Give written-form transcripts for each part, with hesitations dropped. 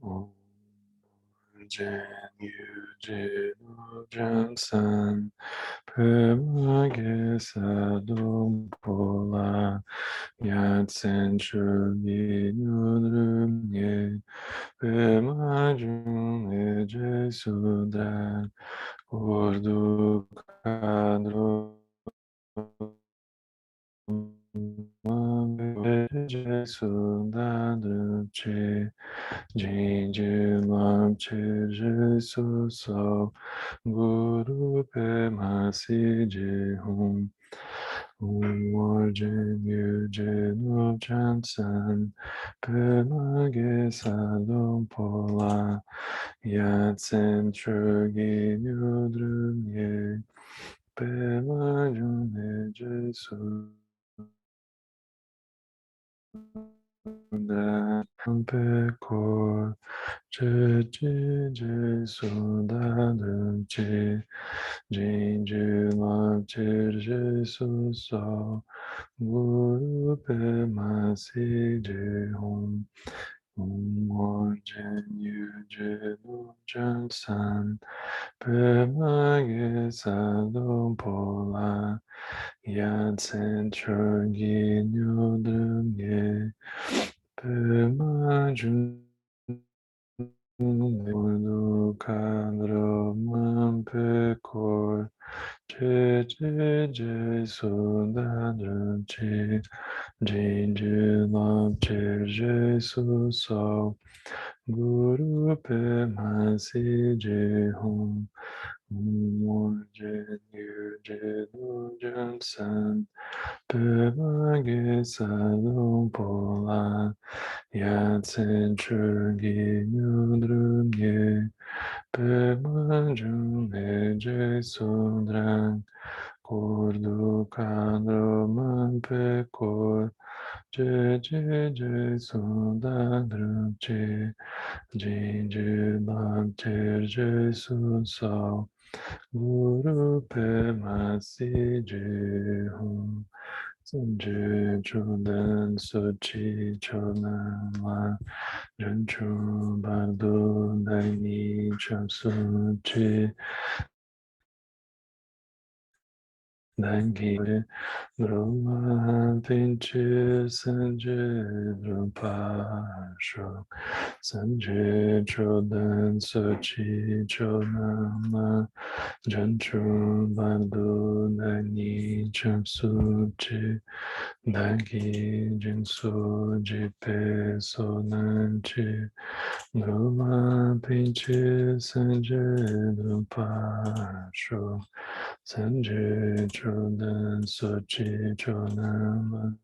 Om Jen Yu Jin Jansan Pema Gesa Dum Pola Yatsen Chugi Nudrum Ye Pema Jun Eje Sudran Urdu Kadro Eje Sudran Che Jinju Lam Chiju Su So Guru Pema Si Je Hum War Jin Yu Jin Wu Chan San Pema Ge Sa Lung Pola Yat Sen Chugi Nyu Drum Ye Pema Jun E Je Su Da Pe Kor Je Je Je Su Da Drum Je Jin Ju Lam Che Je Su So Guru Pema Si Je Hum Mo Jen Yu Jin Wu Chan San Pema Ge Sa Lung Pola Yat Sen Chugi Nyu Drum Ye Pema Jun Urdu Kadro Man Pe Kor Je Je Je Su Da Drum Che Jin Ju Lam Che Je Su So Guru Pema Si Je Hum Mo Jen Yu Jin Wu Jan San Pema Ge Sa Lung Pola Yat Sen Chugi Nyu Drum Ye Pema Jun E Je Sudran Urdu Kadro Man Pe Kor Je Je Je Su Da Drum Che Jin Ju Lam Che Je Su So Guru Pema Si Je Hum Sanjay Chodan Sochi Chodan La Janchu Bardo Daini Chapsuchi Dangi Brahma Pinchi Sanjay Drupasho Sanjay Chodan Sochi Chodan La Janchu Bardo Daini Chapsuchi Dagi Jinsu Jipe Sonanchi Numa Pinchi Sanje Drupasho Sanje Chodan Sochi Chodama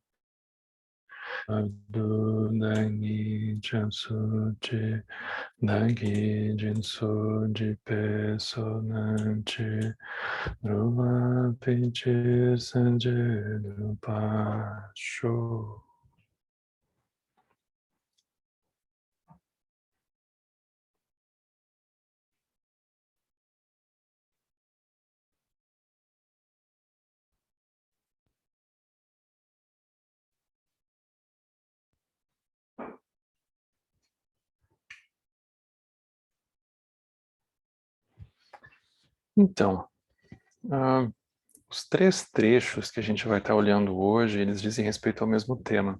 Abdu Dagi Chansuchi Dagi Jinsu Jipe Sonanchi Numa Pinchi Sanje Drupasho. Então, ah, os três trechos que a gente vai estar olhando hoje, eles dizem respeito ao mesmo tema,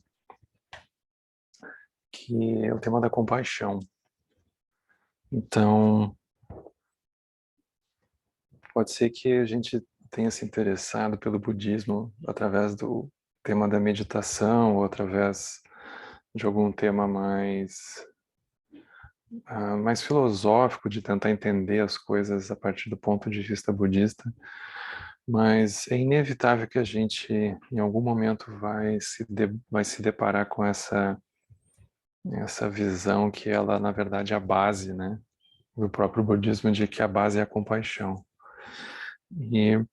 que é o tema da compaixão. Então, pode ser que a gente tenha se interessado pelo budismo através do tema da meditação ou através de algum tema mais filosófico, de tentar entender as coisas a partir do ponto de vista budista, mas é inevitável que a gente, em algum momento, vai se deparar com essa visão que ela, na verdade, é a base, né, do próprio budismo, de que a base é a compaixão. E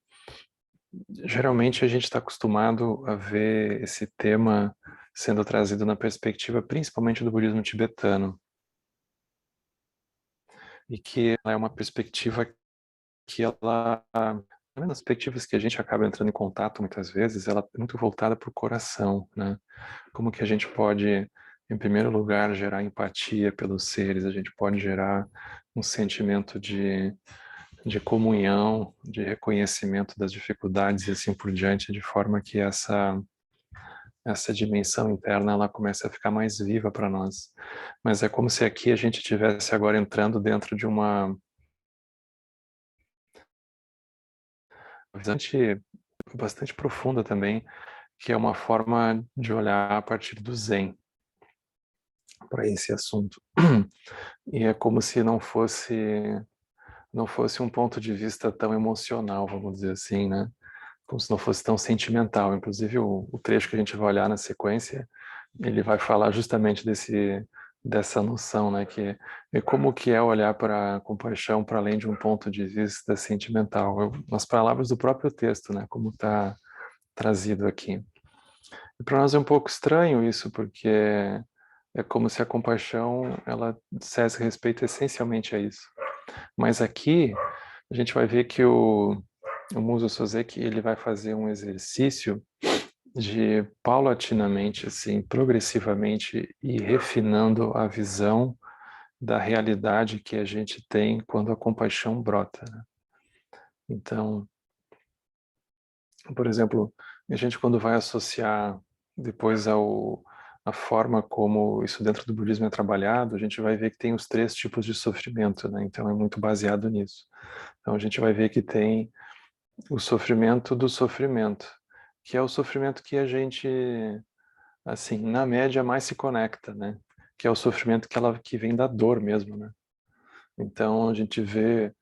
geralmente a gente está acostumado a ver esse tema sendo trazido na perspectiva principalmente do budismo tibetano, e que é uma perspectiva que ela, nas perspectivas que a gente acaba entrando em contato muitas vezes, ela é muito voltada para o coração, né? Como que a gente pode em primeiro lugar, gerar empatia pelos seres, a gente pode gerar um sentimento de comunhão, de reconhecimento das dificuldades e assim por diante, de forma que essa dimensão interna ela começa a ficar mais viva para nós. Mas é como se aqui a gente estivesse agora entrando dentro de uma bastante profunda também, que é uma forma de olhar a partir do Zen para esse assunto. E é como se não fosse um ponto de vista tão emocional, vamos dizer assim, né? Como se não fosse tão sentimental. Inclusive, o trecho que a gente vai olhar na sequência, ele vai falar justamente dessa noção, né? Que é como que é olhar para a compaixão para além de um ponto de vista sentimental. Nas palavras do próprio texto, né? Como está trazido aqui. E para nós é um pouco estranho isso, porque é como se a compaixão ela dissesse respeito essencialmente a isso. Mas aqui a gente vai ver que o Muso Soseki ele vai fazer um exercício de paulatinamente, assim, progressivamente ir refinando a visão da realidade que a gente tem quando a compaixão brota, né? Então, por exemplo, a gente quando vai associar depois a forma como isso dentro do budismo é trabalhado, a gente vai ver que tem os 3 tipos de sofrimento, né? Então é muito baseado nisso. Então a gente vai ver que tem o sofrimento do sofrimento, que é o sofrimento que a gente, assim, na média mais se conecta, né? Que é o sofrimento que vem da dor mesmo, né? Então a gente vê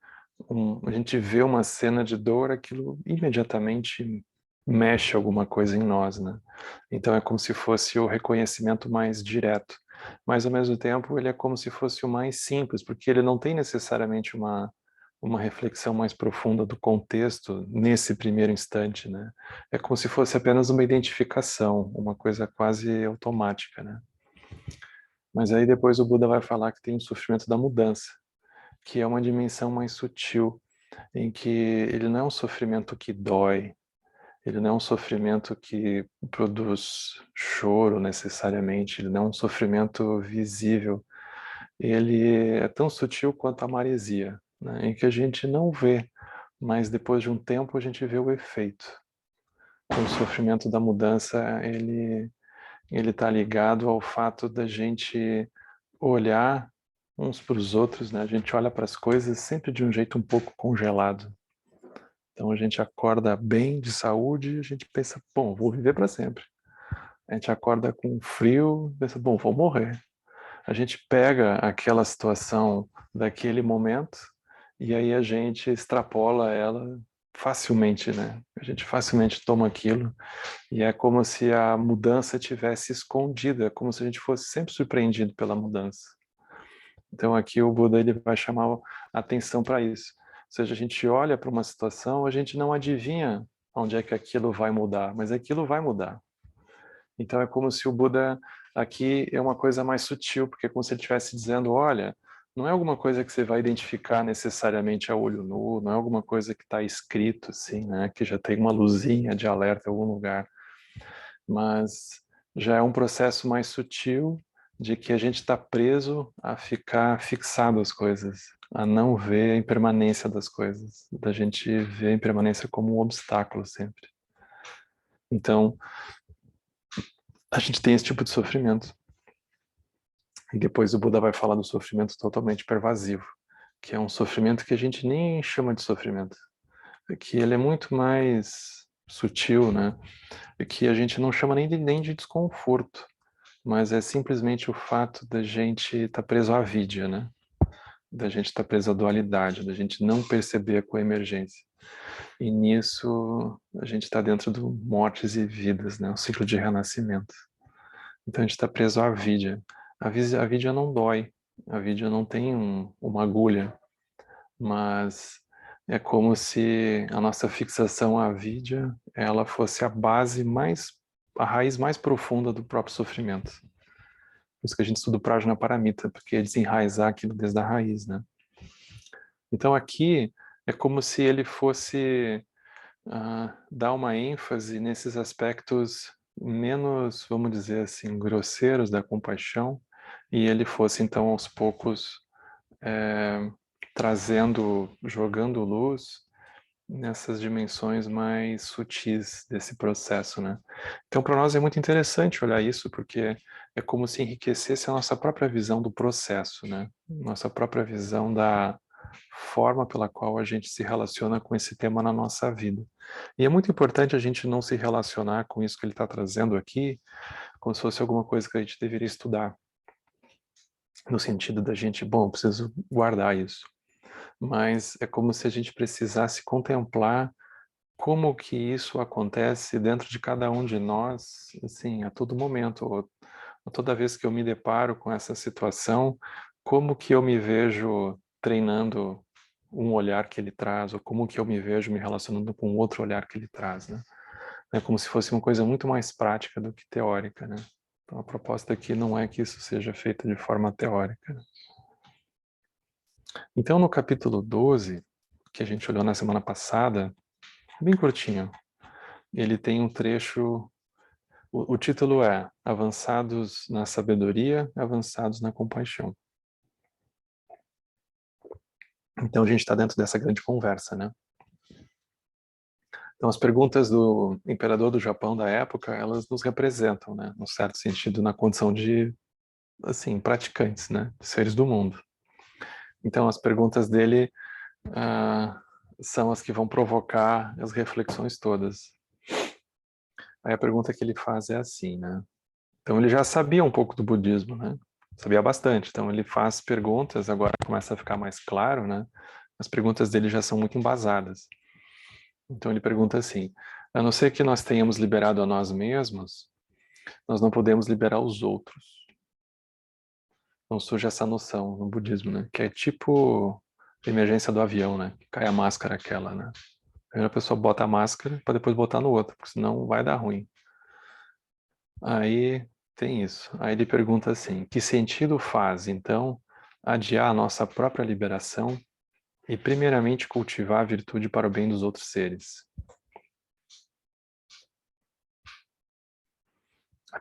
uma cena de dor, aquilo imediatamente mexe alguma coisa em nós, né? Então é como se fosse o reconhecimento mais direto, mas ao mesmo tempo ele é como se fosse o mais simples, porque ele não tem necessariamente uma reflexão mais profunda do contexto nesse primeiro instante, né? É como se fosse apenas uma identificação, uma coisa quase automática, né? Mas aí depois o Buda vai falar que tem o sofrimento da mudança, que é uma dimensão mais sutil, em que ele não é um sofrimento que dói, ele não é um sofrimento que produz choro necessariamente, ele não é um sofrimento visível, ele é tão sutil quanto a maresia, né, em que a gente não vê, mas depois de um tempo a gente vê o efeito. Então, o sofrimento da mudança, ele está ligado ao fato da gente olhar uns para os outros, né? A gente olha para as coisas sempre de um jeito um pouco congelado. Então a gente acorda bem, de saúde, e a gente pensa, bom, vou viver para sempre. A gente acorda com frio, pensa, bom, vou morrer. A gente pega aquela situação daquele momento e aí a gente extrapola ela facilmente, né? A gente facilmente toma aquilo e é como se a mudança tivesse escondida, é como se a gente fosse sempre surpreendido pela mudança. Então aqui o Buda ele vai chamar a atenção para isso. Ou seja, a gente olha para uma situação, a gente não adivinha onde é que aquilo vai mudar, mas aquilo vai mudar. Então é como se o Buda aqui é uma coisa mais sutil, porque é como se ele estivesse dizendo, olha, não é alguma coisa que você vai identificar necessariamente a olho nu, não é alguma coisa que está escrito assim, né, que já tem uma luzinha de alerta em algum lugar, mas já é um processo mais sutil de que a gente está preso a ficar fixado às coisas, a não ver a impermanência das coisas, da gente ver a impermanência como um obstáculo sempre. Então, a gente tem esse tipo de sofrimento. E depois o Buda vai falar do sofrimento totalmente pervasivo, que é um sofrimento que a gente nem chama de sofrimento, que ele é muito mais sutil, né? E que a gente não chama nem de desconforto, mas é simplesmente o fato da gente estar preso à avidya, né? Da gente estar preso à dualidade, da gente não perceber a coemergência. E nisso a gente está dentro do mortes e vidas, né? O ciclo de renascimento. Então a gente está preso à avidya. A avidya não dói, a avidya não tem uma agulha, mas é como se a nossa fixação à avidya ela fosse a raiz mais profunda do próprio sofrimento. Por isso que a gente estuda o Prajna Paramita, porque é desenraizar aquilo desde a raiz, né? Então aqui é como se ele fosse dar uma ênfase nesses aspectos menos, vamos dizer assim, grosseiros da compaixão, e ele fosse então aos poucos trazendo, jogando luz nessas dimensões mais sutis desse processo, né? Então, para nós é muito interessante olhar isso, porque é como se enriquecesse a nossa própria visão do processo, né? Nossa própria visão da forma pela qual a gente se relaciona com esse tema na nossa vida. E é muito importante a gente não se relacionar com isso que ele está trazendo aqui, como se fosse alguma coisa que a gente deveria estudar, no sentido da gente, bom, preciso guardar isso. Mas é como se a gente precisasse contemplar como que isso acontece dentro de cada um de nós, assim, a todo momento, ou toda vez que eu me deparo com essa situação, como que eu me vejo treinando um olhar que ele traz, ou como que eu me vejo me relacionando com outro olhar que ele traz, né? É como se fosse uma coisa muito mais prática do que teórica, né? Então a proposta aqui não é que isso seja feito de forma teórica. Então no capítulo 12, que a gente olhou na semana passada, bem curtinho, ele tem um trecho, o título é Avançados na Sabedoria, Avançados na Compaixão. Então a gente está dentro dessa grande conversa, né? Então as perguntas do imperador do Japão da época, elas nos representam, né? Num certo sentido, na condição de, assim, praticantes, né? Seres do mundo. Então as perguntas dele são as que vão provocar as reflexões todas. Aí a pergunta que ele faz é assim, né? Então ele já sabia um pouco do budismo, né? Sabia bastante. Então ele faz perguntas, agora começa a ficar mais claro, né? As perguntas dele já são muito embasadas. Então ele pergunta assim: a não ser que nós tenhamos liberado a nós mesmos, nós não podemos liberar os outros. Então surge essa noção no budismo, né? Que é tipo a emergência do avião, né? Que cai a máscara aquela, né? Primeiro a pessoa bota a máscara para depois botar no outro, porque senão vai dar ruim. Aí tem isso. Aí ele pergunta assim: que sentido faz, então, adiar a nossa própria liberação e, primeiramente, cultivar a virtude para o bem dos outros seres?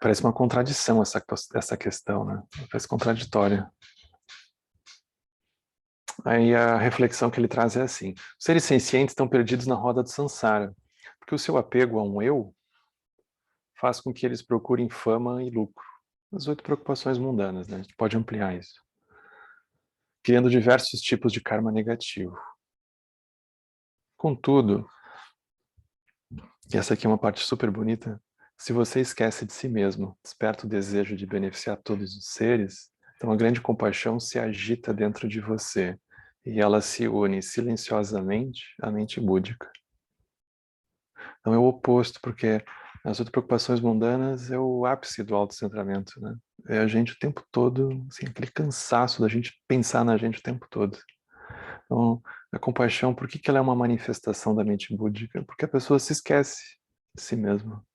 Parece uma contradição essa questão, né? Parece contraditória. Aí a reflexão que ele traz é assim: os seres sencientes estão perdidos na roda do samsara, porque o seu apego a um eu faz com que eles procurem fama e lucro. As 8 preocupações mundanas, né? A gente pode ampliar isso. Criando diversos tipos de karma negativo. Contudo, e essa aqui é uma parte super bonita, se você esquece de si mesmo, desperta o desejo de beneficiar todos os seres, então a grande compaixão se agita dentro de você e ela se une silenciosamente à mente búdica. Então é o oposto, porque as outras preocupações mundanas é o ápice do autocentramento, né? É a gente o tempo todo, assim, aquele cansaço da gente pensar na gente o tempo todo. Então, a compaixão, por que ela é uma manifestação da mente búdica? Porque a pessoa se esquece de si mesma.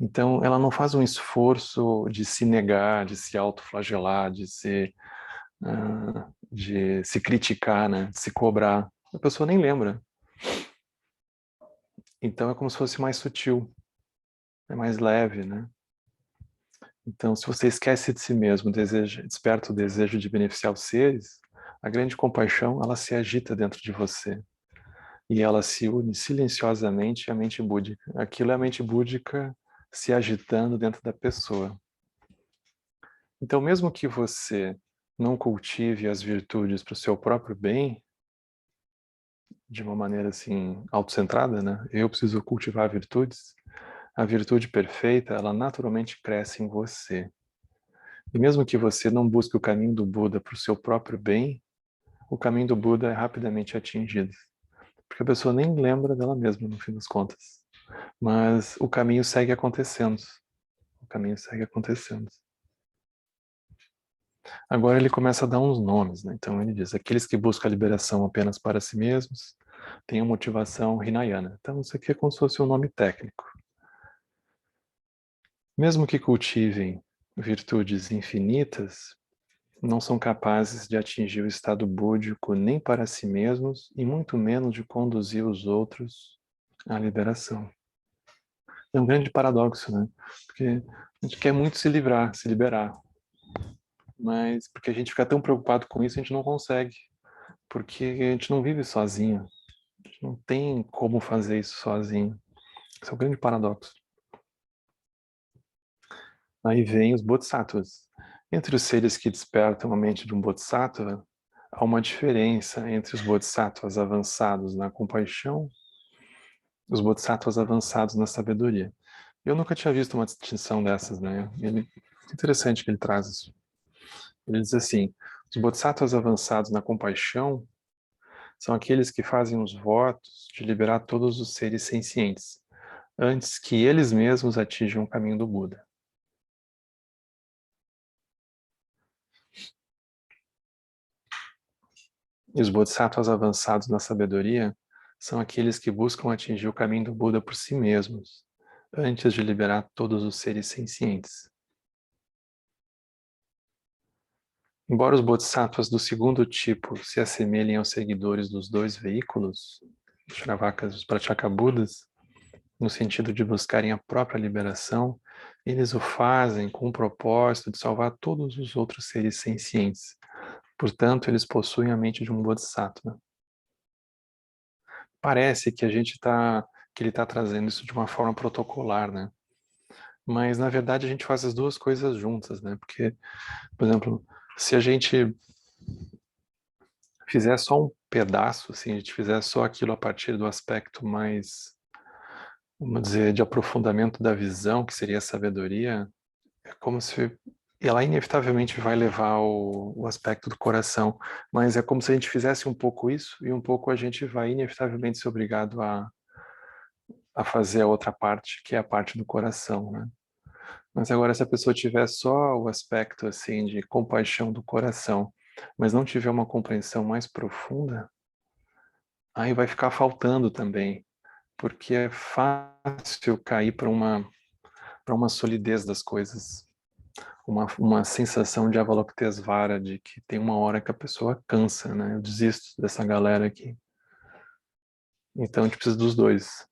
Então, ela não faz um esforço de se negar, de se autoflagelar, de se criticar, né? De se cobrar. A pessoa nem lembra. Então, é como se fosse mais sutil, é mais leve, né? Então, se você esquece de si mesmo, desperta o desejo de beneficiar os seres, a grande compaixão, ela se agita dentro de você. E ela se une silenciosamente à mente búdica. Aquilo é a mente búdica se agitando dentro da pessoa. Então, mesmo que você não cultive as virtudes para o seu próprio bem, de uma maneira assim, autocentrada, né? Eu preciso cultivar virtudes. A virtude perfeita, ela naturalmente cresce em você. E mesmo que você não busque o caminho do Buda para o seu próprio bem, o caminho do Buda é rapidamente atingido. Porque a pessoa nem lembra dela mesma, no fim das contas. Mas o caminho segue acontecendo. O caminho segue acontecendo. Agora ele começa a dar uns nomes, né? Então ele diz: aqueles que buscam a liberação apenas para si mesmos têm a motivação Hinayana. Então isso aqui é como se fosse um nome técnico. Mesmo que cultivem virtudes infinitas, não são capazes de atingir o estado búdico nem para si mesmos e muito menos de conduzir os outros à liberação. É um grande paradoxo, né? Porque a gente quer muito se livrar, se liberar, mas porque a gente fica tão preocupado com isso, a gente não consegue, porque a gente não vive sozinho, a gente não tem como fazer isso sozinho. Esse é o grande paradoxo. Aí vem os bodhisattvas. Entre os seres que despertam a mente de um bodhisattva, há uma diferença entre os bodhisattvas avançados na compaixão e os bodhisattvas avançados na sabedoria. Eu nunca tinha visto uma distinção dessas, né? Interessante que ele traz isso. Ele diz assim: os bodhisattvas avançados na compaixão são aqueles que fazem os votos de liberar todos os seres sencientes, antes que eles mesmos atinjam o caminho do Buda. E os bodhisattvas avançados na sabedoria são aqueles que buscam atingir o caminho do Buda por si mesmos, antes de liberar todos os seres sencientes. Embora os bodhisattvas do segundo tipo se assemelhem aos seguidores dos dois veículos, os Shravakas e os Pratyekabuddhas, no sentido de buscarem a própria liberação, eles o fazem com o propósito de salvar todos os outros seres sencientes. Portanto, eles possuem a mente de um bodhisattva. Parece que que ele está trazendo isso de uma forma protocolar, né? Mas na verdade a gente faz as duas coisas juntas, né? Porque, por exemplo, se a gente fizer só um pedaço, assim, a gente fizer só aquilo a partir do aspecto mais, vamos dizer, de aprofundamento da visão, que seria a sabedoria, é como se ela inevitavelmente vai levar o aspecto do coração, mas é como se a gente fizesse um pouco isso e um pouco a gente vai inevitavelmente ser obrigado a fazer a outra parte, que é a parte do coração, né? Mas agora, se a pessoa tiver só o aspecto assim de compaixão do coração, mas não tiver uma compreensão mais profunda, aí vai ficar faltando também, porque é fácil cair para uma solidez das coisas, uma sensação de Avalokitesvara, de que tem uma hora que a pessoa cansa, né? Eu desisto dessa galera aqui. Então a gente precisa dos dois.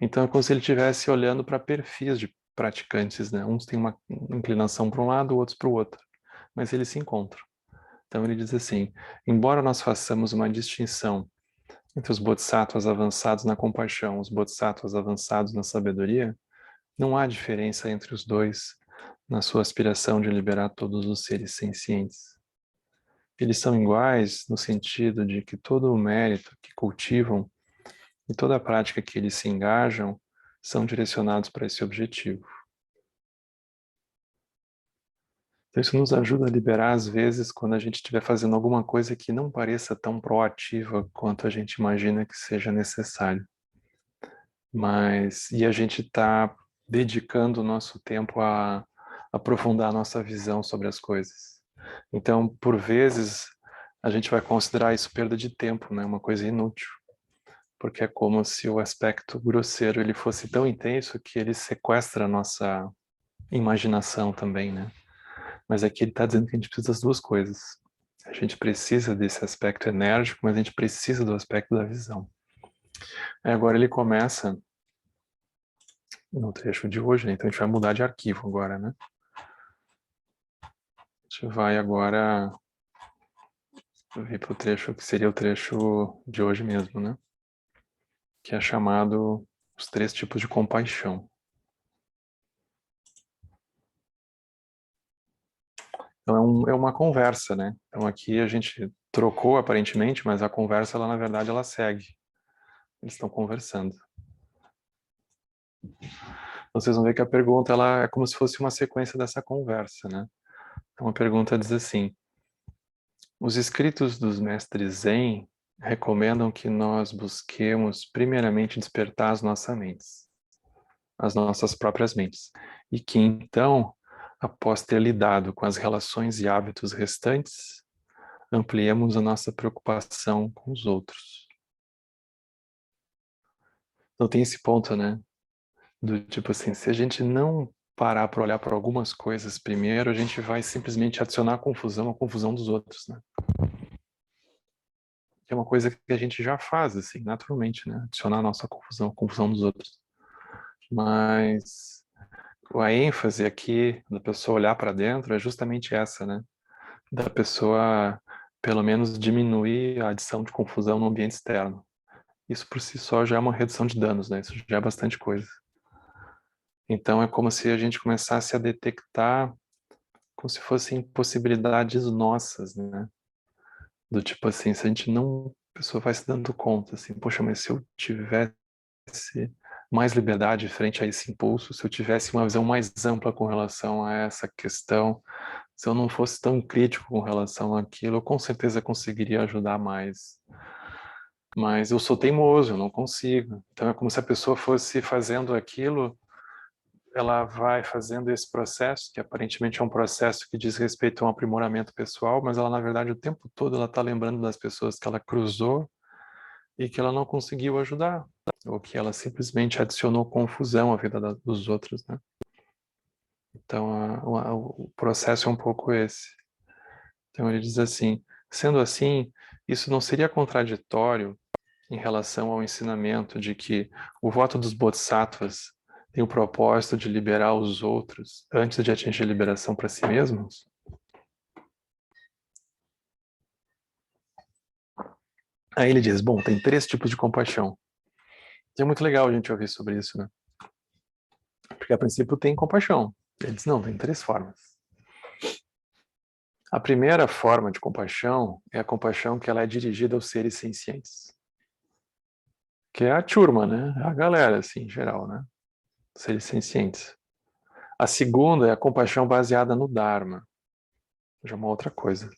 Então é como se ele estivesse olhando para perfis de praticantes, né? Uns têm uma inclinação para um lado, outros para o outro, mas eles se encontram. Então ele diz assim: embora nós façamos uma distinção entre os bodhisattvas avançados na compaixão, os bodhisattvas avançados na sabedoria, não há diferença entre os dois na sua aspiração de liberar todos os seres sencientes. Eles são iguais no sentido de que todo o mérito que cultivam e toda a prática que eles se engajam são direcionados para esse objetivo. Então isso nos ajuda a liberar, às vezes, quando a gente estiver fazendo alguma coisa que não pareça tão proativa quanto a gente imagina que seja necessário. E a gente está dedicando o nosso tempo a aprofundar a nossa visão sobre as coisas. Então, por vezes, a gente vai considerar isso perda de tempo, né? Uma coisa inútil. Porque é como se o aspecto grosseiro ele fosse tão intenso que ele sequestra a nossa imaginação também, né? Mas aqui ele está dizendo que a gente precisa das duas coisas. A gente precisa desse aspecto enérgico, mas a gente precisa do aspecto da visão. Aí agora ele começa no trecho de hoje, né? Então a gente vai mudar de arquivo agora, né? A gente vai agora vir para o trecho que seria o trecho de hoje mesmo, né? Que é chamado Os Três Tipos de Compaixão. Então é uma conversa, né? Então aqui a gente trocou aparentemente, mas a conversa, ela, na verdade, ela segue. Eles estão conversando. Vocês vão ver que a pergunta ela é como se fosse uma sequência dessa conversa, né? Então a pergunta diz assim: os escritos dos mestres Zen recomendam que nós busquemos primeiramente despertar as nossas mentes, as nossas próprias mentes, e que então, após ter lidado com as relações e hábitos restantes, ampliemos a nossa preocupação com os outros. Então tem esse ponto, né? Do tipo assim, se a gente não parar para olhar para algumas coisas primeiro, a gente vai simplesmente adicionar a confusão dos outros, né? Que é uma coisa que a gente já faz, assim, naturalmente, né? Adicionar a nossa confusão, a confusão dos outros. Mas a ênfase aqui da pessoa olhar para dentro é justamente essa, né? Da pessoa, pelo menos, diminuir a adição de confusão no ambiente externo. Isso por si só já é uma redução de danos, né? Isso já é bastante coisa. Então é como se a gente começasse a detectar como se fossem possibilidades nossas, né? Do tipo assim, se a gente não, a pessoa vai se dando conta, assim, poxa, mas se eu tivesse mais liberdade frente a esse impulso, se eu tivesse uma visão mais ampla com relação a essa questão, se eu não fosse tão crítico com relação àquilo, eu com certeza conseguiria ajudar mais. Mas eu sou teimoso, eu não consigo. Então é como se a pessoa fosse fazendo aquilo, ela vai fazendo esse processo, que aparentemente é um processo que diz respeito a um aprimoramento pessoal, mas ela, na verdade, o tempo todo ela está lembrando das pessoas que ela cruzou e que ela não conseguiu ajudar, ou que ela simplesmente adicionou confusão à vida dos outros, né? Então, o processo é um pouco esse. Então, ele diz assim, sendo assim, isso não seria contraditório em relação ao ensinamento de que o voto dos bodhisattvas tem o propósito de liberar os outros antes de atingir a liberação para si mesmos? Aí ele diz, bom, tem 3 tipos de compaixão. E é muito legal a gente ouvir sobre isso, né? Porque a princípio tem compaixão. Ele diz, não, tem 3 formas. A primeira forma de compaixão é a compaixão que ela é dirigida aos seres sencientes. Que é a turma, né? A galera, assim, em geral, né? Seres sencientes. A segunda é a compaixão baseada no Dharma. Já é uma outra coisa.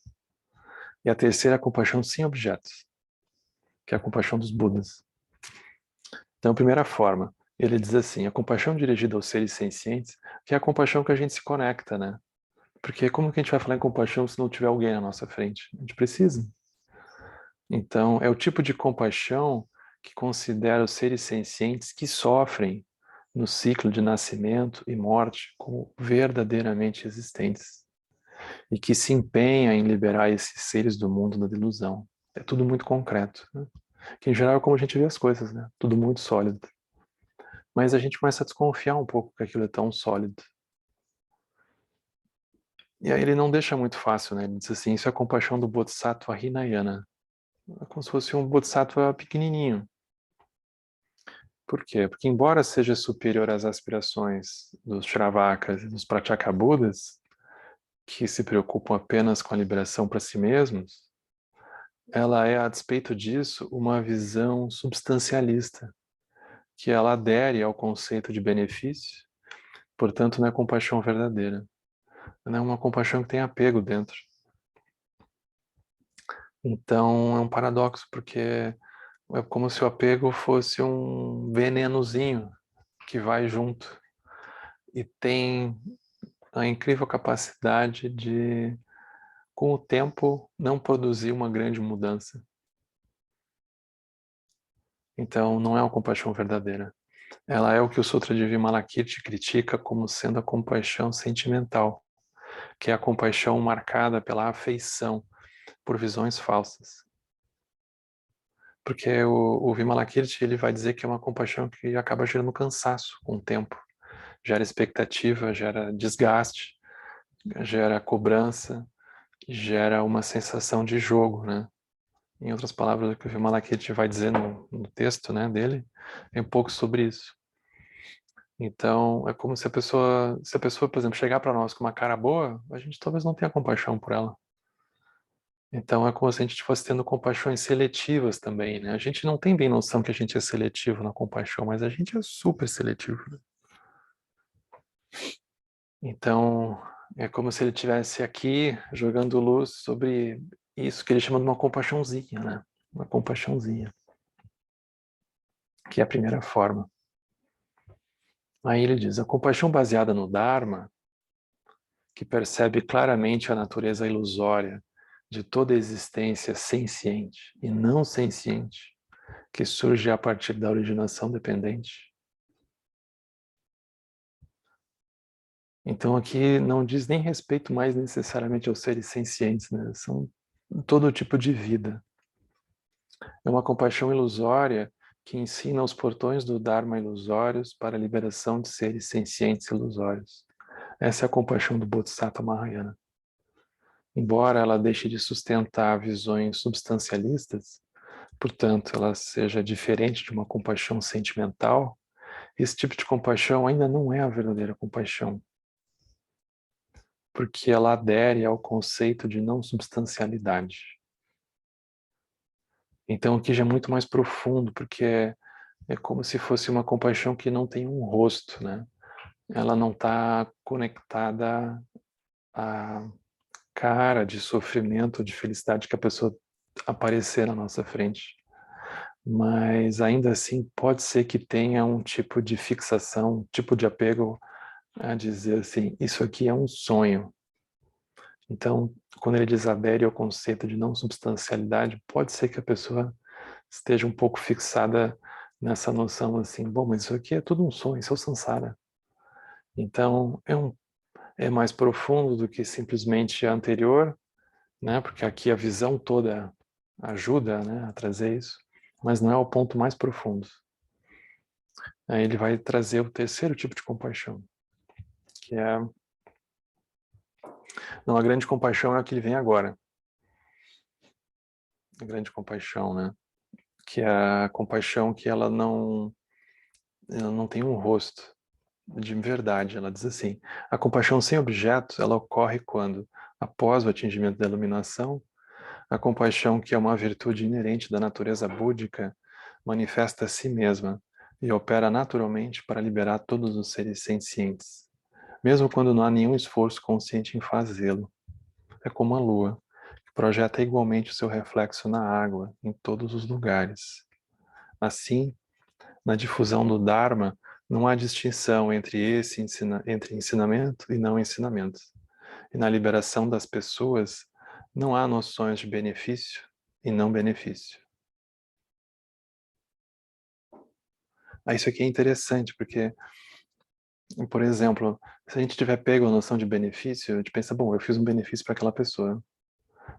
E a terceira é a compaixão sem objetos, que é a compaixão dos Budas. Então, a primeira forma, ele diz assim, a compaixão dirigida aos seres sencientes, que é a compaixão que a gente se conecta, né? Porque como que a gente vai falar em compaixão se não tiver alguém na nossa frente? A gente precisa. Então, é o tipo de compaixão que considera os seres sencientes que sofrem no ciclo de nascimento e morte como verdadeiramente existentes e que se empenha em liberar esses seres do mundo da ilusão. É tudo muito concreto, né? Que em geral é como a gente vê as coisas, né? Tudo muito sólido. Mas a gente começa a desconfiar um pouco que aquilo é tão sólido. E aí ele não deixa muito fácil, né? Ele diz assim, isso é a compaixão do Bodhisattva Hinayana. É como se fosse um Bodhisattva pequenininho. Por quê? Porque embora seja superior às aspirações dos Shravakas e dos Pratyekabuddhas, que se preocupam apenas com a liberação para si mesmos, ela é, a despeito disso, uma visão substancialista, que ela adere ao conceito de benefício, portanto não é compaixão verdadeira. Não é uma compaixão que tem apego dentro. Então é um paradoxo, porque é como se o apego fosse um venenozinho que vai junto e tem a incrível capacidade de, com o tempo, não produzir uma grande mudança. Então não é uma compaixão verdadeira. Ela é o que o Sutra de Vimalakirti critica como sendo a compaixão sentimental, que é a compaixão marcada pela afeição por visões falsas. Porque o Vimalakirti ele vai dizer que é uma compaixão que acaba gerando cansaço com o tempo. Gera expectativa, gera desgaste, gera cobrança, gera uma sensação de jogo, né? Em outras palavras, o que o Vimalakirti vai dizer no texto, né, dele é um pouco sobre isso. Então, é como se a pessoa, por exemplo, chegar para nós com uma cara boa, a gente talvez não tenha compaixão por ela. Então, é como se a gente fosse tendo compaixões seletivas também, né? A gente não tem bem noção que a gente é seletivo na compaixão, mas a gente é super seletivo, né? Então, é como se ele estivesse aqui jogando luz sobre isso que ele chama de uma compaixãozinha, né? Uma compaixãozinha, que é a primeira forma. Aí ele diz, a compaixão baseada no Dharma, que percebe claramente a natureza ilusória de toda existência senciente e não senciente, que surge a partir da originação dependente. Então aqui não diz nem respeito mais necessariamente aos seres sencientes, né? São todo tipo de vida. É uma compaixão ilusória que ensina os portões do Dharma ilusórios para a liberação de seres sencientes ilusórios. Essa é a compaixão do Bodhisattva Mahayana. Embora ela deixe de sustentar visões substancialistas, portanto, ela seja diferente de uma compaixão sentimental, esse tipo de compaixão ainda não é a verdadeira compaixão, porque ela adere ao conceito de não substancialidade. Então, aqui já é muito mais profundo, porque é como se fosse uma compaixão que não tem um rosto, né? Ela não está conectada à cara de sofrimento, de felicidade que a pessoa aparecer na nossa frente. Mas ainda assim pode ser que tenha um tipo de fixação, um tipo de apego a dizer assim, isso aqui é um sonho. Então, quando ele diz adere ao conceito de não substancialidade, pode ser que a pessoa esteja um pouco fixada nessa noção assim, bom, mas isso aqui é tudo um sonho, isso é o samsara. Então, é mais profundo do que simplesmente a anterior, né? Porque aqui a visão toda ajuda, né, a trazer isso, mas não é o ponto mais profundo. Aí ele vai trazer o terceiro tipo de compaixão, que é... Não, a grande compaixão é a que ele vem agora. A grande compaixão, né? Que é a compaixão que ela não tem um rosto de verdade. Ela diz assim, a compaixão sem objeto, ela ocorre quando, após o atingimento da iluminação, a compaixão, que é uma virtude inerente da natureza búdica, manifesta a si mesma e opera naturalmente para liberar todos os seres sencientes, mesmo quando não há nenhum esforço consciente em fazê-lo. É como a lua, que projeta igualmente o seu reflexo na água, em todos os lugares. Assim, na difusão do Dharma, não há distinção entre ensinamento e não ensinamento. E na liberação das pessoas, não há noções de benefício e não benefício. Isso aqui é interessante, porque, por exemplo, se a gente tiver pego a noção de benefício, a gente pensa, bom, eu fiz um benefício para aquela pessoa.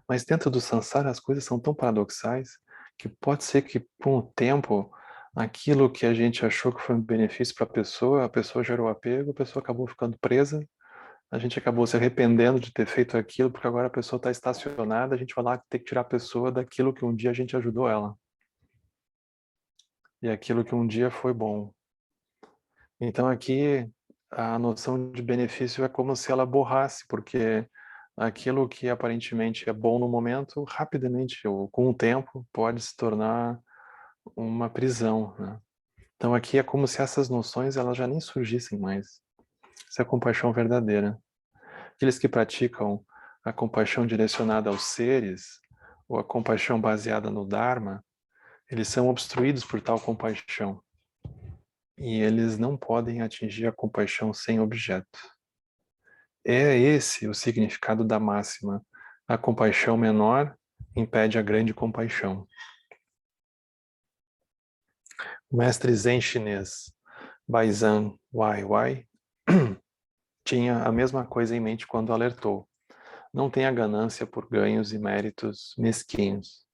Mas dentro do samsara as coisas são tão paradoxais que pode ser que, com o tempo, aquilo que a gente achou que foi um benefício para a pessoa gerou apego, a pessoa acabou ficando presa, a gente acabou se arrependendo de ter feito aquilo, porque agora a pessoa está estacionada, a gente vai lá ter que tirar a pessoa daquilo que um dia a gente ajudou ela. E aquilo que um dia foi bom. Então aqui a noção de benefício é como se ela borrasse, porque aquilo que aparentemente é bom no momento, rapidamente ou com o tempo, pode se tornar uma prisão, né? Então aqui é como se essas noções elas já nem surgissem mais. Isso é a compaixão verdadeira. Aqueles que praticam a compaixão direcionada aos seres, ou a compaixão baseada no Dharma, eles são obstruídos por tal compaixão. E eles não podem atingir a compaixão sem objeto. É esse o significado da máxima. A compaixão menor impede a grande compaixão. O mestre Zen chinês Baizhang Weiwei tinha a mesma coisa em mente quando alertou. Não tenha ganância por ganhos e méritos mesquinhos.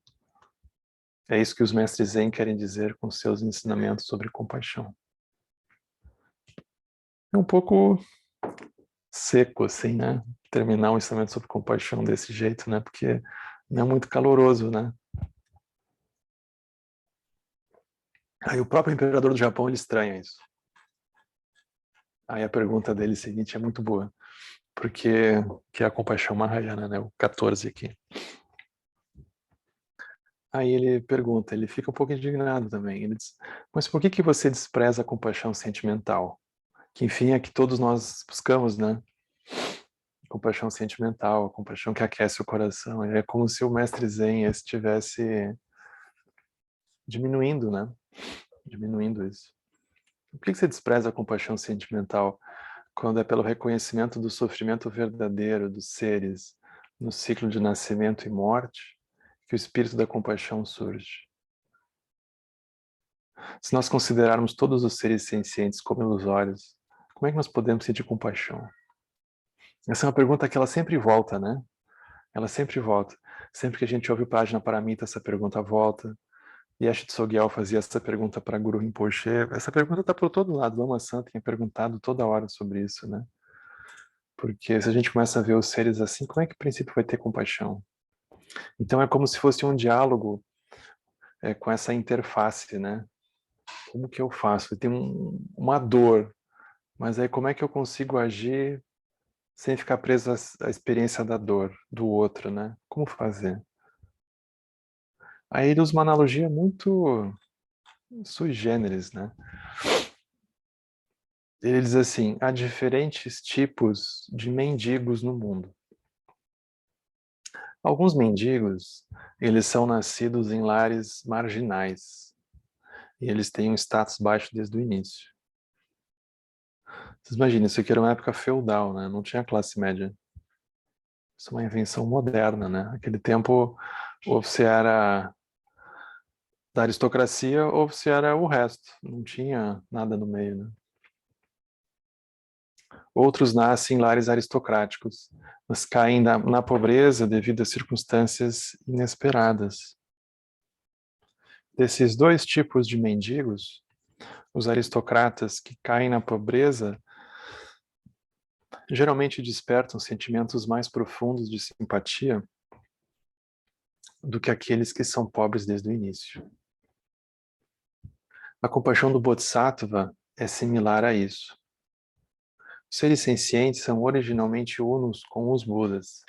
É isso que os mestres Zen querem dizer com seus ensinamentos sobre compaixão. É um pouco seco, assim, né? Terminar um ensinamento sobre compaixão desse jeito, né? Porque não é muito caloroso, né? Aí o próprio imperador do Japão, ele estranha isso. Aí a pergunta dele seguinte é muito boa. Porque que é a compaixão Mahayana, né? O 14 aqui. Aí ele pergunta, ele fica um pouco indignado também. Ele diz, mas por que você despreza a compaixão sentimental? Que enfim é que todos nós buscamos, né? Compaixão sentimental, a compaixão que aquece o coração. É como se o mestre Zen estivesse diminuindo, né? Diminuindo isso. Por que você despreza a compaixão sentimental quando é pelo reconhecimento do sofrimento verdadeiro dos seres no ciclo de nascimento e morte que o espírito da compaixão surge? Se nós considerarmos todos os seres sencientes como ilusórios, como é que nós podemos sentir compaixão? Essa é uma pergunta que ela sempre volta, né? Ela sempre volta. Sempre que a gente ouve o Página Paramita, essa pergunta volta. Yeshe Tsogyal fazia essa pergunta para Guru Rinpoche. Essa pergunta está por todo lado. Lama Santa tem perguntado toda hora sobre isso, né? Porque se a gente começa a ver os seres assim, como é que o princípio vai ter compaixão? Então é como se fosse um diálogo com essa interface, né? Como que eu faço? Tem uma dor, mas aí como é que eu consigo agir sem ficar preso à experiência da dor do outro, né? Como fazer? Aí ele usa uma analogia muito sui generis, né? Ele diz assim, há diferentes tipos de mendigos no mundo. Alguns mendigos, eles são nascidos em lares marginais e eles têm um status baixo desde o início. Vocês imaginam, isso aqui era uma época feudal, né? Não tinha classe média. Isso é uma invenção moderna, né? Naquele tempo, ou você era da aristocracia ou você era o resto. Não tinha nada no meio, né? Outros nascem em lares aristocráticos, mas caem na pobreza devido a circunstâncias inesperadas. Desses dois tipos de mendigos, os aristocratas que caem na pobreza geralmente despertam sentimentos mais profundos de simpatia do que aqueles que são pobres desde o início. A compaixão do Bodhisattva é similar a isso. Os seres sencientes são originalmente unos com os Budas,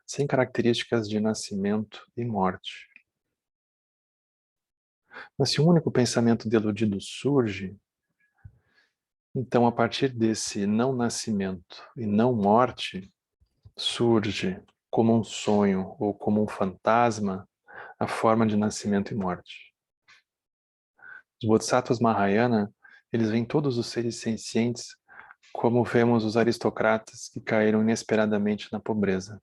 sem características de nascimento e morte. Mas se um único pensamento deludido surge, então a partir desse não nascimento e não morte, surge como um sonho ou como um fantasma a forma de nascimento e morte. Os Bodhisattvas Mahayana, eles veem todos os seres sencientes como vemos os aristocratas que caíram inesperadamente na pobreza.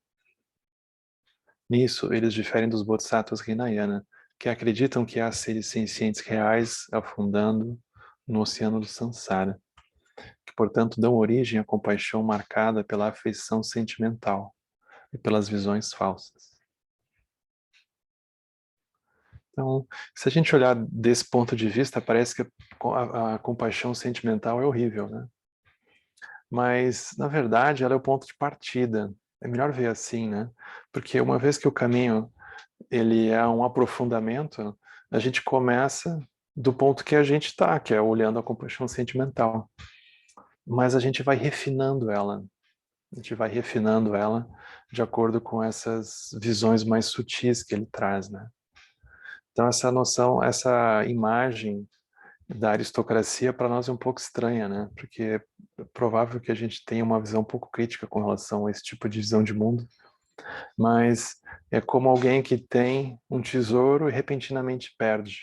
Nisso, eles diferem dos Bodhisattvas Hinayana, que acreditam que há seres sencientes reais afundando no oceano do Sansara, que, portanto, dão origem à compaixão marcada pela afeição sentimental e pelas visões falsas. Então, se a gente olhar desse ponto de vista, parece que a compaixão sentimental é horrível, né? Mas, na verdade, ela é o ponto de partida. É melhor ver assim, né? Porque uma vez que o caminho ele é um aprofundamento, a gente começa do ponto que a gente está, que é olhando a compaixão sentimental. Mas a gente vai refinando ela. A gente vai refinando ela de acordo com essas visões mais sutis que ele traz, né? Então essa noção, essa imagem da aristocracia para nós é um pouco estranha, né? Porque é provável que a gente tenha uma visão um pouco crítica com relação a esse tipo de visão de mundo, mas é como alguém que tem um tesouro e repentinamente perde.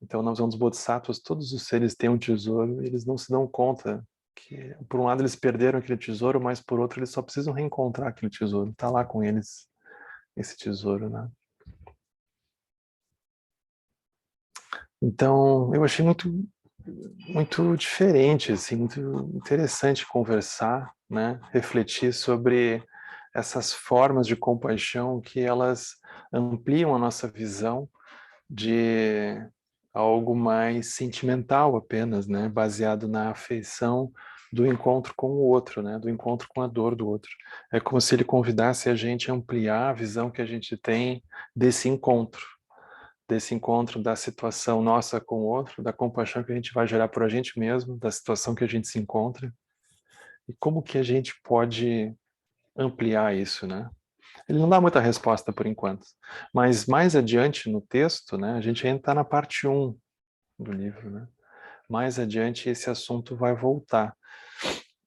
Então, na visão dos bodhisattvas, todos os seres têm um tesouro e eles não se dão conta que, por um lado, eles perderam aquele tesouro, mas por outro, eles só precisam reencontrar aquele tesouro. Está lá com eles esse tesouro, né? Então, eu achei muito diferente, assim, muito interessante conversar, né? Refletir sobre essas formas de compaixão que elas ampliam a nossa visão de algo mais sentimental apenas, né? Baseado na afeição do encontro com o outro, né? Do encontro com a dor do outro. É como se ele convidasse a gente a ampliar a visão que a gente tem desse encontro da situação nossa com o outro, da compaixão que a gente vai gerar por a gente mesmo, da situação que a gente se encontra, e como que a gente pode ampliar isso, né? Ele não dá muita resposta por enquanto, mas mais adiante no texto, né, a gente ainda está na parte 1 do livro, né? Mais adiante esse assunto vai voltar,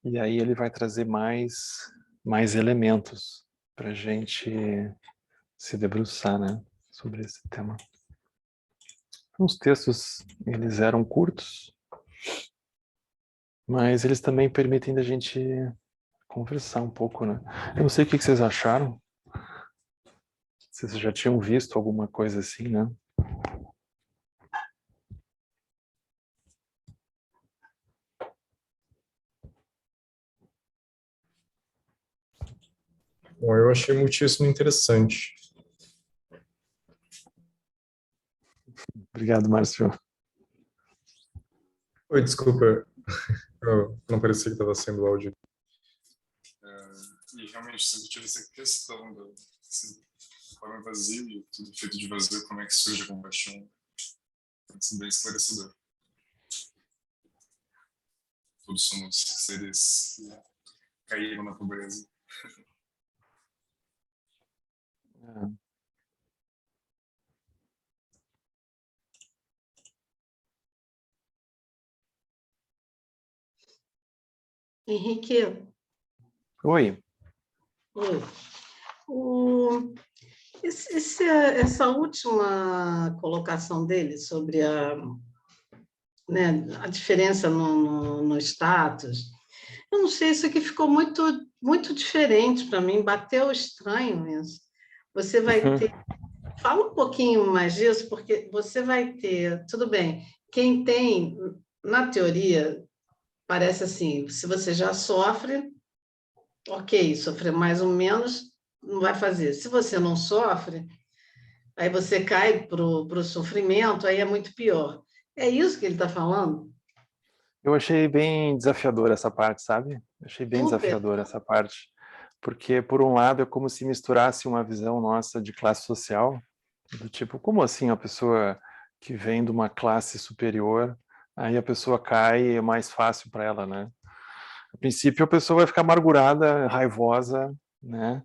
e aí ele vai trazer mais elementos para a gente se debruçar, né, sobre esse tema. Os textos, eles eram curtos, mas eles também permitem da gente conversar um pouco, né? Eu não sei o que vocês acharam, se vocês já tinham visto alguma coisa assim, né? Bom, eu achei muitíssimo interessante. Obrigado, Márcio. Oi, desculpa, eu não parecia que estava sendo áudio. E realmente sempre tive essa questão da forma vazia e tudo feito de vazio, como é que surge a compaixão. Isso é bem esclarecedor. Todos somos seres que caíram na pobreza. Henrique, Oi. oi. Essa última colocação dele sobre a diferença no status, eu não sei, isso aqui ficou muito, muito diferente para mim, bateu estranho isso. Você vai ter... Fala um pouquinho mais disso, porque você vai ter... Tudo bem, quem tem, na teoria, parece assim, se você já sofre, ok, sofrer mais ou menos, não vai fazer. Se você não sofre, aí você cai para o sofrimento, aí é muito pior. É isso que ele está falando? Eu achei bem desafiadora essa parte, sabe? Achei bem Super. desafiadora essa parte. Porque, por um lado, é como se misturasse uma visão nossa de classe social, do tipo, como assim a pessoa que vem de uma classe superior, aí a pessoa cai e é mais fácil para ela, né? A princípio, a pessoa vai ficar amargurada, raivosa, né?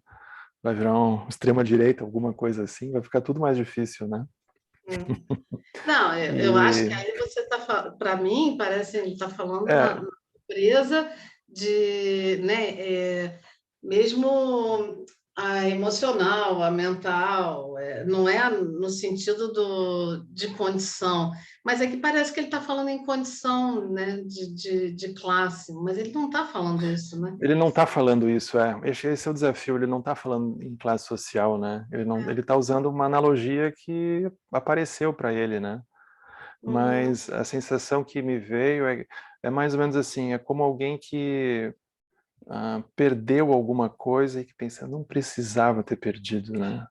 Vai virar um extrema-direita, alguma coisa assim, vai ficar tudo mais difícil, né? Não, eu acho que E, aí você está... Para mim, parece que ele está falando é, na empresa de... mesmo a emocional, a mental, não é no sentido de condição, mas é que parece que ele está falando em condição, né, de classe, mas ele não está falando isso, né? ele não está falando isso, esse é o desafio, ele não está falando em classe social, né? Ele está usando uma analogia que apareceu para ele, né? Uhum, Mas a sensação que me veio é mais ou menos assim, é como alguém que perdeu alguma coisa e que pensa, não precisava ter perdido, né?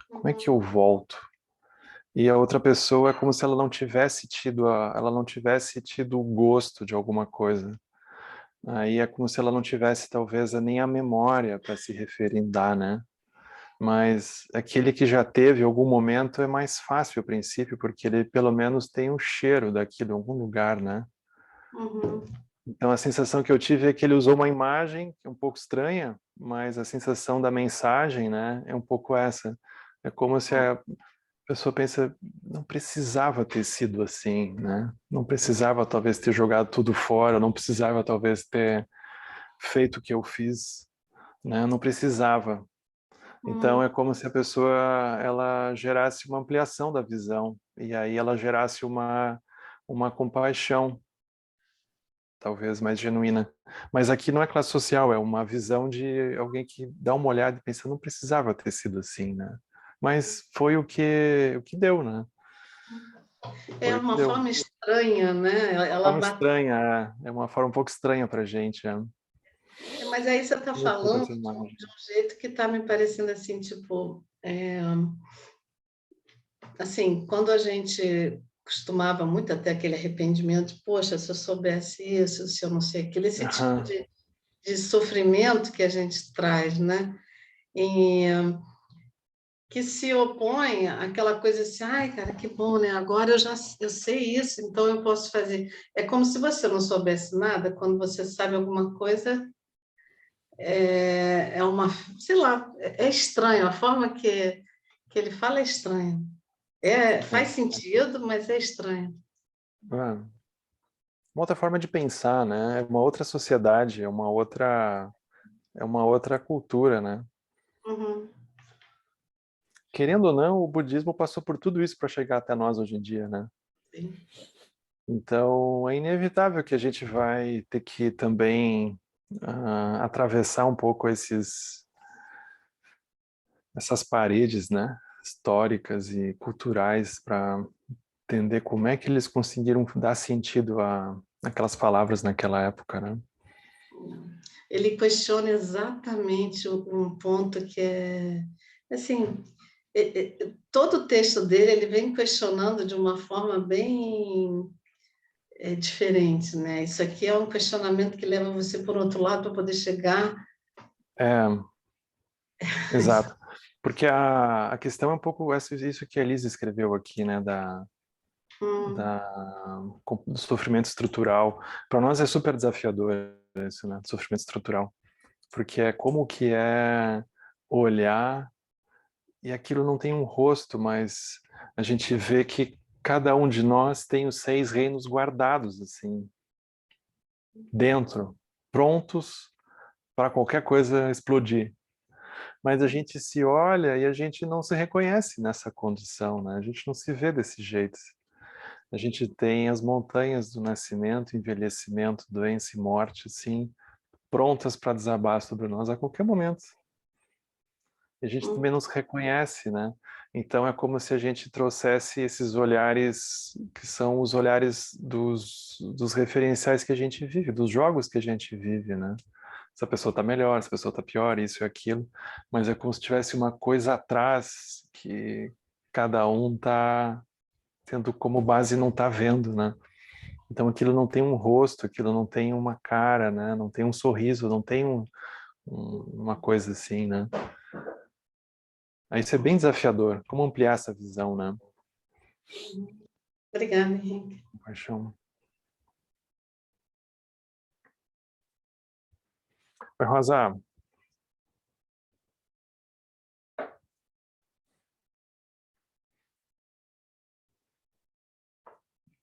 Como é que uhum, eu volto? E a outra pessoa é como se ela não tivesse tido o gosto de alguma coisa. Aí é como se ela não tivesse talvez nem a memória para se referendar, né? Mas aquele que já teve algum momento é mais fácil a princípio, porque ele pelo menos tem um cheiro daquilo em algum lugar, né? uhum, Então a sensação que eu tive é que ele usou uma imagem que é um pouco estranha, mas a sensação da mensagem, né, é um pouco essa. É como se a pessoa pensa, não precisava ter sido assim, né? Não precisava talvez ter jogado tudo fora, não precisava talvez ter feito o que eu fiz, né? Não precisava. Então uhum. é como se a pessoa ela gerasse uma ampliação da visão e aí ela gerasse uma compaixão talvez mais genuína. Mas aqui não é classe social, é uma visão de alguém que dá uma olhada e pensa, não precisava ter sido assim, né? Mas foi o que deu, né? É Foi o que uma deu. forma estranha, né? Ela Forma bate... estranha, é uma forma um pouco estranha pra gente, é. Mas aí você está Loucura com falando essa imagem. de um jeito que está me parecendo assim, tipo, assim, quando a gente costumava muito até aquele arrependimento, poxa, se eu soubesse isso, se eu não sei aquilo, esse tipo Aham. de sofrimento que a gente traz, né? E, que se opõe àquela coisa assim, ai, cara, que bom, né? Agora eu sei isso, então eu posso fazer. É como se você não soubesse nada, quando você sabe alguma coisa, é uma, sei lá, é estranho, a forma que ele fala é estranha. Faz É. sentido, mas é estranho. Ah, uma outra forma de pensar, né? É uma outra sociedade, é uma outra cultura, né? Uhum, Querendo ou não, o budismo passou por tudo isso para chegar até nós hoje em dia, né? sim. Então, é inevitável que a gente vai ter que também atravessar um pouco essas paredes, né, históricas e culturais para entender como é que eles conseguiram dar sentido aquelas palavras naquela época, né? Ele questiona exatamente um ponto que assim, todo o texto dele ele vem questionando de uma forma bem diferente, né? Isso aqui é um questionamento que leva você por outro lado para poder chegar. É, exato. Porque a questão é um pouco isso que a Elisa escreveu aqui, né, do sofrimento estrutural. Para nós é super desafiador isso, né, sofrimento estrutural. Porque é como que é olhar e aquilo não tem um rosto, mas a gente vê que cada um de nós tem os 6 reinos guardados, assim, dentro, prontos para qualquer coisa explodir. Mas a gente se olha e a gente não se reconhece nessa condição, né? A gente não se vê desse jeito. A gente tem as montanhas do nascimento, envelhecimento, doença e morte, assim, prontas para desabar sobre nós a qualquer momento. E a gente também não se reconhece, né? Então é como se a gente trouxesse esses olhares que são os olhares dos referenciais que a gente vive, dos jogos que a gente vive, né? Se a pessoa está melhor, se a pessoa está pior, isso e aquilo, mas é como se tivesse uma coisa atrás que cada um está tendo como base e não está vendo, né? Então aquilo não tem um rosto, aquilo não tem uma cara, né? Não tem um sorriso, não tem uma coisa assim, né? Aí isso é bem desafiador. Como ampliar essa visão, né? Obrigada, Henrique. Paixão. Oi, Rosa.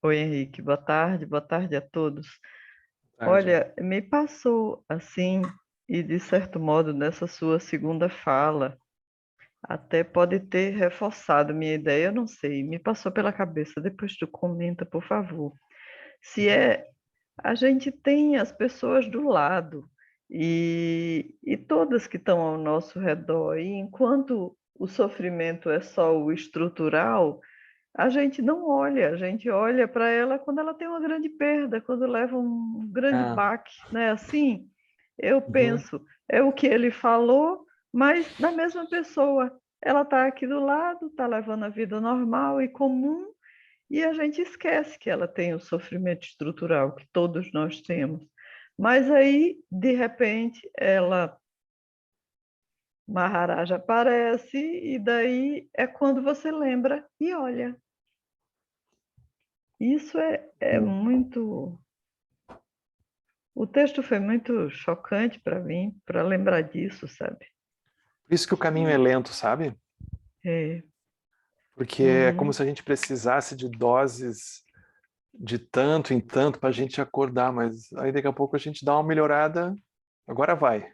Oi, Henrique, boa tarde a todos. Tarde. Olha, me passou assim, e de certo modo, nessa sua segunda fala, até pode ter reforçado minha ideia, eu não sei, me passou pela cabeça, depois tu comenta, por favor. Se a gente tem as pessoas do lado, e todas que estão ao nosso redor, e enquanto o sofrimento é só o estrutural, a gente não olha, a gente olha para ela quando ela tem uma grande perda, quando leva um grande baque, né? Assim, eu penso, é o que ele falou, mas na mesma pessoa. Ela está aqui do lado, está levando a vida normal e comum, e a gente esquece que ela tem o sofrimento estrutural que todos nós temos. Mas aí, de repente, ela Maharaja aparece, e daí é quando você lembra e olha. Isso é muito. O texto foi muito chocante para mim, para lembrar disso, sabe? Por isso que o caminho é lento, sabe? É. Porque é como se a gente precisasse de doses de tanto em tanto para a gente acordar, mas aí daqui a pouco a gente dá uma melhorada, agora vai.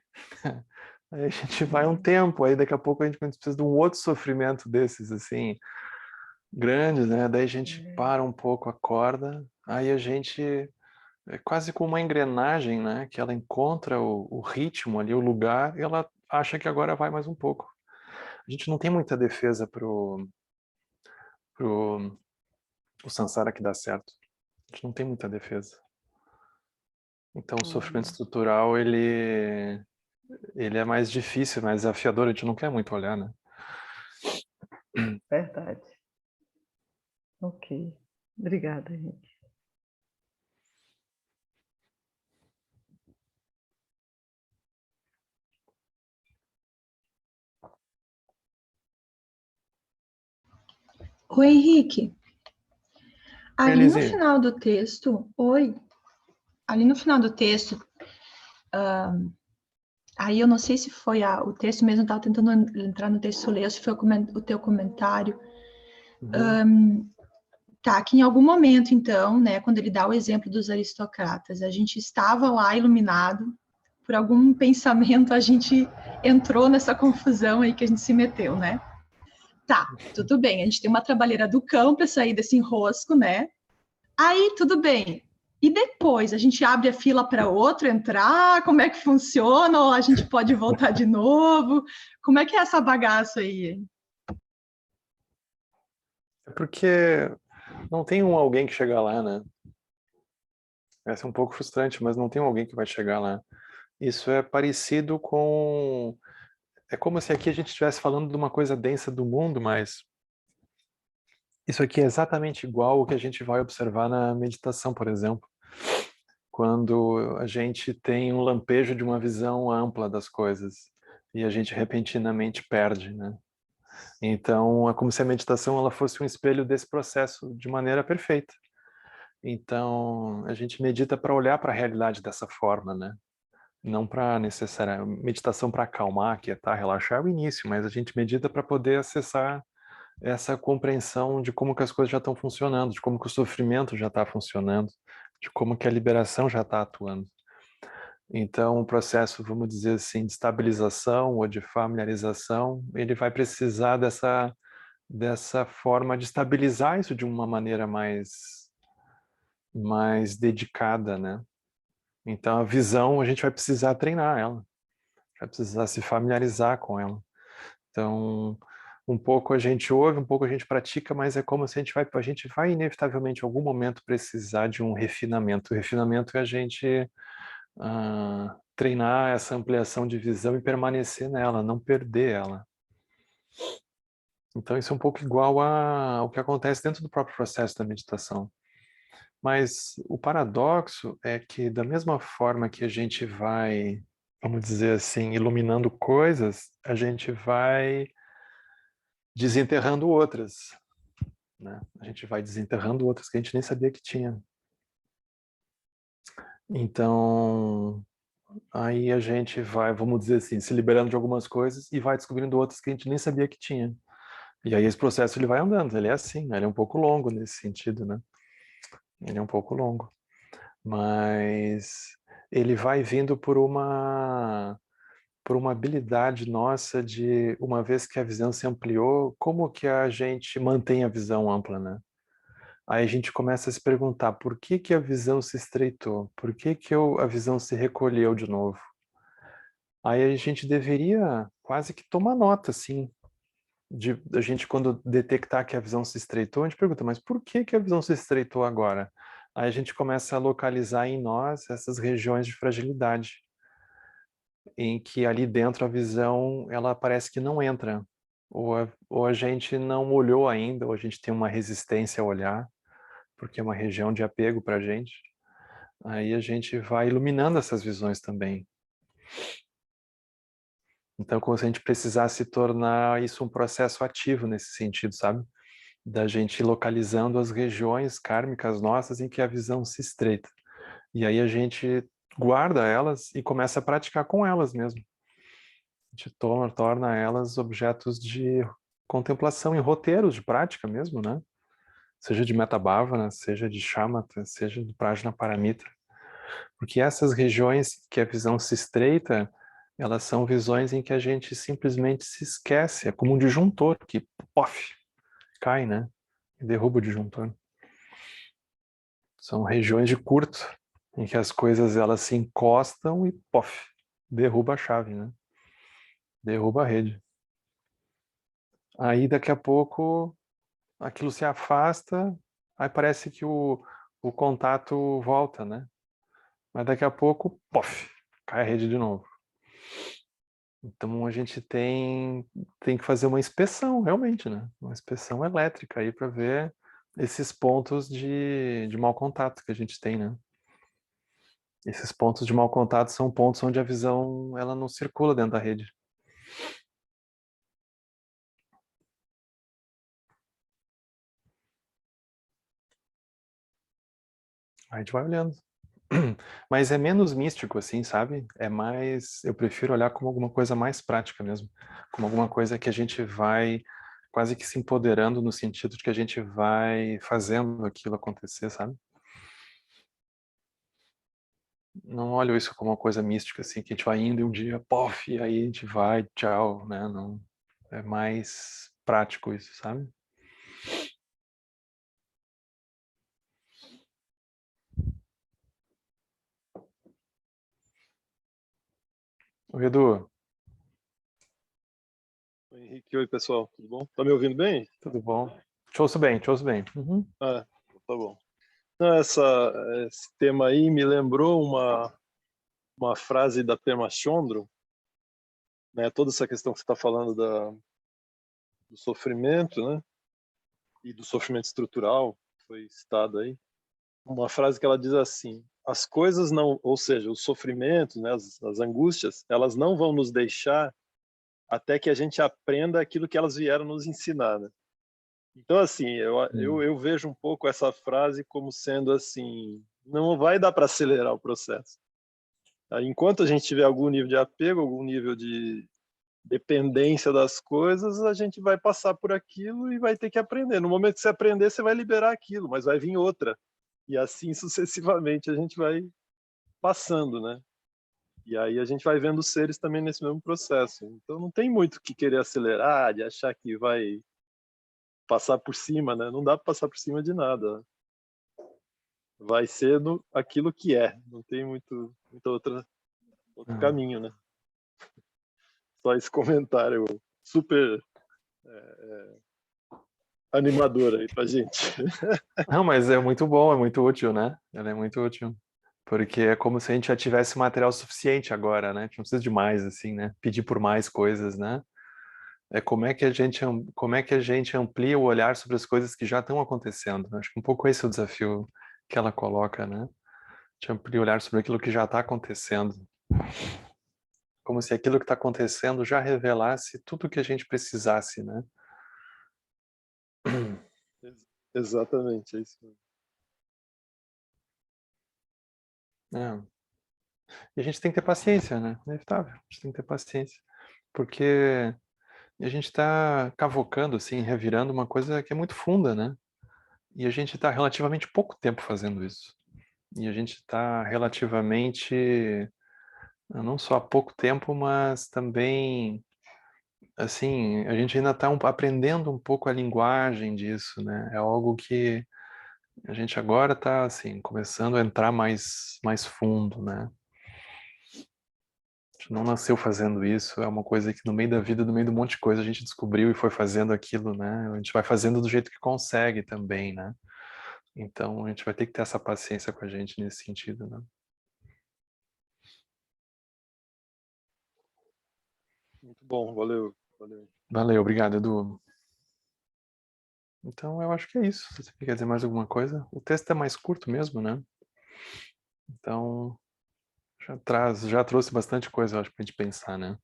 Aí a gente vai um tempo, aí daqui a pouco a gente precisa de um outro sofrimento desses, assim, grandes, né? Daí a gente para um pouco, acorda, aí a gente é quase como uma engrenagem, né? Que ela encontra o ritmo ali, o lugar, e ela acha que agora vai mais um pouco. A gente não tem muita defesa pro o Sansara que dá certo. A gente não tem muita defesa. Então o sofrimento estrutural, ele é mais difícil, mais desafiador, a gente não quer muito olhar, né? Verdade. Ok. Obrigada, gente. Oi, Henrique. Ali no Elise. final do texto, ali no final do texto, aí eu não sei se foi o texto mesmo, eu estava tentando entrar no texto ler, se foi o teu comentário. Tá, que em algum momento, então, né, quando ele dá o exemplo dos aristocratas, a gente estava lá iluminado, por algum pensamento a gente entrou nessa confusão aí que a gente se meteu, né? Tá, tudo bem, a gente tem uma trabalheira do cão para sair desse enrosco, né? Aí, tudo bem. E depois, a gente abre a fila para outro entrar? Como é que funciona? Ou a gente pode voltar de novo? Como é que é essa bagaça aí? É porque não tem alguém que chega lá, né? Vai ser um pouco frustrante, mas não tem alguém que vai chegar lá. Isso é parecido com é como se aqui a gente estivesse falando de uma coisa densa do mundo, mas isso aqui é exatamente igual ao que a gente vai observar na meditação, por exemplo. Quando a gente tem um lampejo de uma visão ampla das coisas e a gente repentinamente perde, né? Então, é como se a meditação ela fosse um espelho desse processo de maneira perfeita. Então, a gente medita para olhar para a realidade dessa forma, né? Não para necessariamente meditação para acalmar, quietar, relaxar é o início, mas a gente medita para poder acessar essa compreensão de como que as coisas já estão funcionando, de como que o sofrimento já está funcionando, de como que a liberação já está atuando. Então, o processo, vamos dizer assim, de estabilização ou de familiarização, ele vai precisar dessa forma de estabilizar isso de uma maneira mais dedicada, né? Então, a visão, a gente vai precisar treinar ela, vai precisar se familiarizar com ela. Então, um pouco a gente ouve, um pouco a gente pratica, mas é como se a gente vai inevitavelmente em algum momento precisar de um refinamento. O refinamento é a gente treinar essa ampliação de visão e permanecer nela, não perder ela. Então isso é um pouco igual ao que acontece dentro do próprio processo da meditação. Mas o paradoxo é que da mesma forma que a gente vai, vamos dizer assim, iluminando coisas, a gente vai desenterrando outras, né? A gente vai desenterrando outras que a gente nem sabia que tinha. Então, aí a gente vai, vamos dizer assim, se liberando de algumas coisas e vai descobrindo outras que a gente nem sabia que tinha. E aí esse processo ele vai andando, ele é assim, ele é um pouco longo nesse sentido, né? Ele é um pouco longo, mas ele vai vindo por uma habilidade nossa de, uma vez que a visão se ampliou, como que a gente mantém a visão ampla, né? Aí a gente começa a se perguntar por que que a visão se estreitou? Por que que a visão se recolheu de novo? Aí a gente deveria quase que tomar nota, assim, a gente quando detectar que a visão se estreitou, a gente pergunta, mas por que que a visão se estreitou agora? Aí a gente começa a localizar em nós essas regiões de fragilidade, em que ali dentro a visão, ela parece que não entra, ou a gente não olhou ainda, ou a gente tem uma resistência a olhar, porque é uma região de apego para a gente. Aí a gente vai iluminando essas visões também. Então, como se a gente precisasse tornar isso um processo ativo nesse sentido, sabe? Da gente localizando as regiões kármicas nossas em que a visão se estreita. E aí a gente guarda elas e começa a praticar com elas mesmo. A gente torna elas objetos de contemplação e roteiros de prática mesmo, né? Seja de Metabhavana, seja de Shamatha, seja de Prajnaparamita. Porque essas regiões que a visão se estreita, elas são visões em que a gente simplesmente se esquece, é como um disjuntor que, pof, cai, né? E derruba o disjuntor. São regiões de curto, em que as coisas elas se encostam e, pof, derruba a chave, né? Derruba a rede. Aí, daqui a pouco, aquilo se afasta, aí parece que o contato volta, né? Mas daqui a pouco, pof, cai a rede de novo. Então a gente tem que fazer uma inspeção, realmente, né? Uma inspeção elétrica aí para ver esses pontos de mau contato que a gente tem, né? Esses pontos de mau contato são pontos onde a visão ela não circula dentro da rede. Aí a gente vai olhando. Mas é menos místico, assim, sabe? É mais. Eu prefiro olhar como alguma coisa mais prática mesmo. Como alguma coisa que a gente vai quase que se empoderando no sentido de que a gente vai fazendo aquilo acontecer, sabe? Não olho isso como uma coisa mística, assim, que a gente vai indo e um dia, pof, e aí a gente vai, tchau, né? Não, é mais prático isso, sabe? O Edu, Oi, Henrique, oi pessoal, tudo bom? Tá me ouvindo bem? tudo bom? Te ouço bem, te ouço bem. Uhum. Ah, tá bom. Não, esse tema aí me lembrou uma frase da Pema Chödrön, né, toda essa questão que você está falando do sofrimento, né, e do sofrimento estrutural, foi citado aí, uma frase que ela diz assim: as coisas não, ou seja, os sofrimentos, né, as angústias, elas não vão nos deixar até que a gente aprenda aquilo que elas vieram nos ensinar, né? Então, assim, eu vejo um pouco essa frase como sendo assim, não vai dar para acelerar o processo. Enquanto a gente tiver algum nível de apego, algum nível de dependência das coisas, a gente vai passar por aquilo e vai ter que aprender. No momento que você aprender, você vai liberar aquilo, mas vai vir outra. E assim sucessivamente a gente vai passando, né? E aí a gente vai vendo os seres também nesse mesmo processo. Então não tem muito que querer acelerar, de achar que vai passar por cima, né? Não dá para passar por cima de nada. Vai ser aquilo que é. Não tem muito outro caminho, né? Só esse comentário super animador aí pra gente. Não, mas é muito bom, é muito útil, né? Ela é muito útil. Porque é como se a gente já tivesse material suficiente agora, né? A gente não precisa de mais, assim, né? Pedir por mais coisas, né? É como é que a gente amplia o olhar sobre as coisas que já estão acontecendo. Acho que um pouco esse é o desafio que ela coloca, né? De ampliar o olhar sobre aquilo que já está acontecendo. Como se aquilo que está acontecendo já revelasse tudo o que a gente precisasse, né? Exatamente, é isso mesmo. É. E a gente tem que ter paciência, né? Inevitável, a gente tem que ter paciência. Porque a gente está cavocando, assim, revirando uma coisa que é muito funda, né? E a gente está relativamente pouco tempo fazendo isso. E a gente está relativamente, não só há pouco tempo, mas também, assim, a gente ainda está aprendendo um pouco a linguagem disso, né? É algo que a gente agora está, assim, começando a entrar mais fundo, né? A gente não nasceu fazendo isso, é uma coisa que no meio da vida, no meio de um monte de coisa, a gente descobriu e foi fazendo aquilo, né? A gente vai fazendo do jeito que consegue também, né? Então, a gente vai ter que ter essa paciência com a gente nesse sentido, né? Muito bom, valeu. Valeu. Valeu, obrigado, Edu. Então, eu acho que é isso. Você quer dizer mais alguma coisa? O texto é mais curto mesmo, né? Então, já trouxe bastante coisa, eu acho, pra gente pensar, né?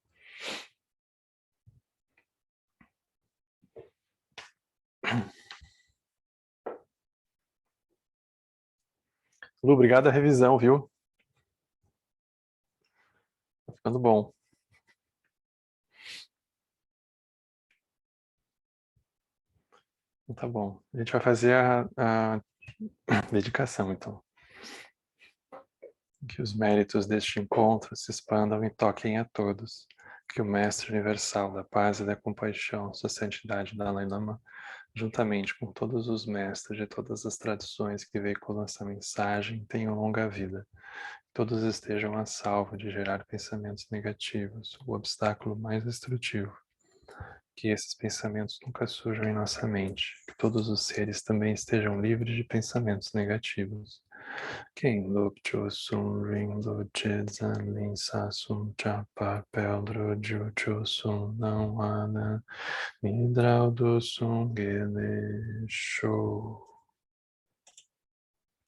Lu, obrigado a revisão, viu? Tá ficando bom. Tá bom. A gente vai fazer a dedicação, então. Que os méritos deste encontro se expandam e toquem a todos. Que o Mestre Universal da Paz e da Compaixão, Sua Santidade Dalai Lama, juntamente com todos os mestres de todas as tradições que veiculam essa mensagem, tenham longa vida. Todos estejam a salvo de gerar pensamentos negativos, o obstáculo mais destrutivo. Que esses pensamentos nunca surjam em nossa mente. Que todos os seres também estejam livres de pensamentos negativos. Quem lupcho sun ring lo zan lin sa sun chapa peldro ju sun não ana midrau do sun gele show.